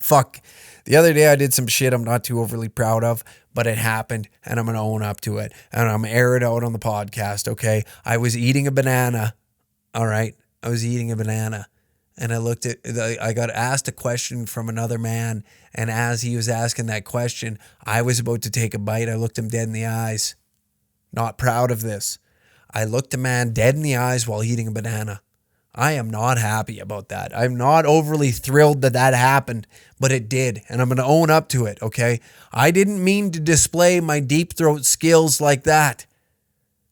fuck. The other day I did some shit I'm not too overly proud of, but it happened and I'm going to own up to it. And I'm air it out on the podcast, okay? I was eating a banana, all right? I was eating a banana. And I got asked a question from another man. And as he was asking that question, I was about to take a bite. I looked him dead in the eyes. Not proud of this. I looked a man dead in the eyes while eating a banana. I am not happy about that. I'm not overly thrilled that that happened, but it did. And I'm going to own up to it, okay? I didn't mean to display my deep throat skills like that.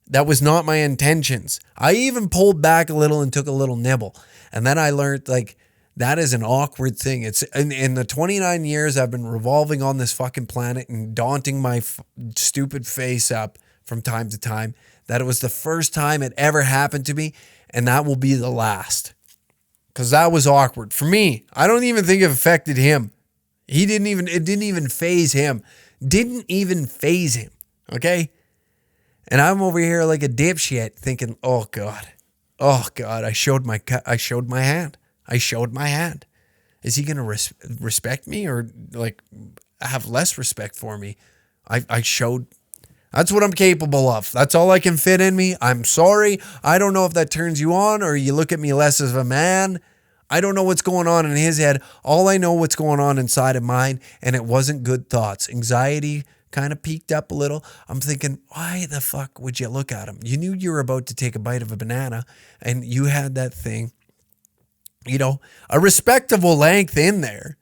That was not my intentions. I even pulled back a little and took a little nibble. And then I learned, like, that is an awkward thing. It's in the 29 years I've been revolving on this fucking planet and daunting my stupid face up from time to time, that it was the first time it ever happened to me, and that will be the last. Because that was awkward. For me, I don't even think it affected him. It didn't even phase him. Didn't even phase him, okay? And I'm over here like a dipshit thinking, oh God, I showed my hand. I showed my hand. Is he going to respect me or like have less respect for me? I showed. That's what I'm capable of. That's all I can fit in me. I'm sorry. I don't know if that turns you on or you look at me less as a man. I don't know what's going on in his head. All I know what's going on inside of mine, and it wasn't good thoughts. Anxiety kind of peaked up a little. I'm thinking, why the fuck would you look at him? You knew you were about to take a bite of a banana, and you had that thing, you know, a respectable length in there.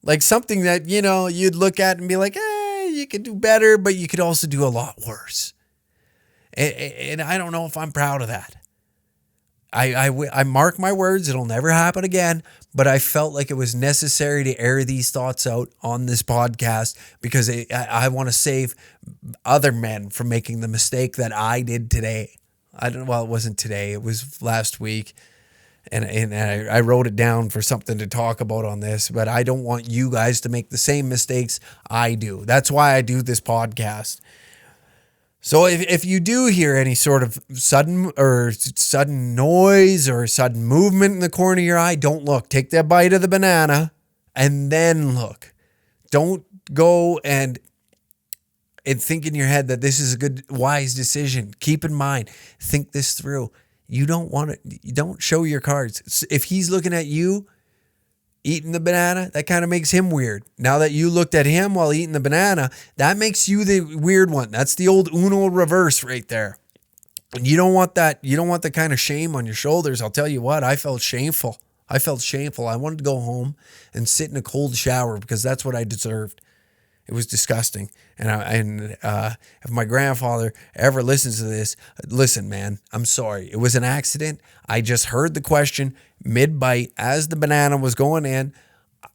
Like something that, you know, you'd look at and be like, you could do better, but you could also do a lot worse. And I don't know if I'm proud of that. I mark my words, it'll never happen again, but I felt like it was necessary to air these thoughts out on this podcast because I want to save other men from making the mistake that I did today. It wasn't today, it was last week. And I wrote it down for something to talk about on this, but I don't want you guys to make the same mistakes I do. That's why I do this podcast. So if you do hear any sort of sudden noise or sudden movement in the corner of your eye, don't look. Take that bite of the banana and then look. Don't go and think in your head that this is a good, wise decision. Keep in mind, think this through. You don't show your cards. If he's looking at you eating the banana, that kind of makes him weird. Now that you looked at him while eating the banana, that makes you the weird one. That's the old Uno reverse right there. And you don't want that. You don't want the kind of shame on your shoulders. I'll tell you what, I felt shameful. I wanted to go home and sit in a cold shower because that's what I deserved. It was disgusting. And if my grandfather ever listens to this, listen, man, I'm sorry. It was an accident. I just heard the question mid-bite as the banana was going in.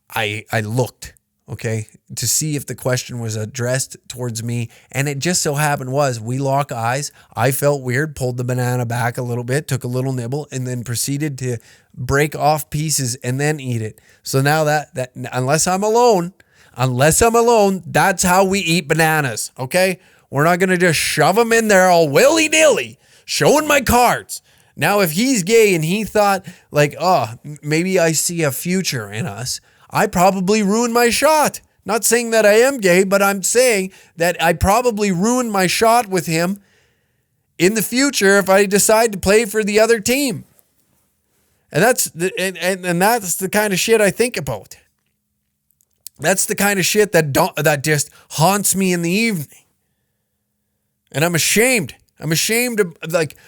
I looked, okay, to see if the question was addressed towards me. And it just so happened we lock eyes. I felt weird, pulled the banana back a little bit, took a little nibble, and then proceeded to break off pieces and then eat it. So now that unless I'm alone, that's how we eat bananas, okay? We're not going to just shove them in there all willy-nilly, showing my cards. Now, if he's gay and he thought, like, maybe I see a future in us, I probably ruined my shot. Not saying that I am gay, but I'm saying that I probably ruined my shot with him in the future if I decide to play for the other team. And that's the kind of shit I think about. That's the kind of shit that just haunts me in the evening. And I'm ashamed. I'm ashamed of, like,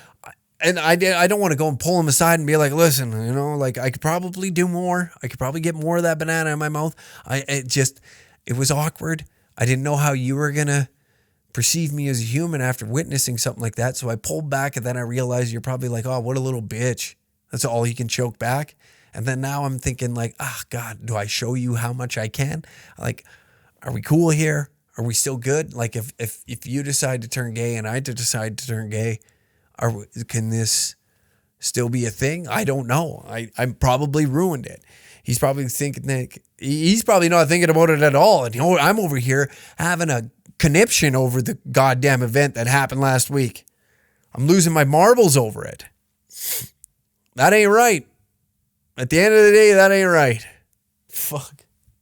and I don't want to go and pull him aside and be like, listen, you know, like, I could probably do more. I could probably get more of that banana in my mouth. It was awkward. I didn't know how you were going to perceive me as a human after witnessing something like that. So I pulled back, and then I realized you're probably like, oh, what a little bitch. That's all he can choke back. And then now I'm thinking like, God, do I show you how much I can? Like, are we cool here? Are we still good? Like if you decide to turn gay and I decide to turn gay, can this still be a thing? I don't know. I'm probably ruined it. He's probably thinking that he's probably not thinking about it at all. And I'm over here having a conniption over the goddamn event that happened last week. I'm losing my marbles over it. That ain't right. At the end of the day, that ain't right. Fuck.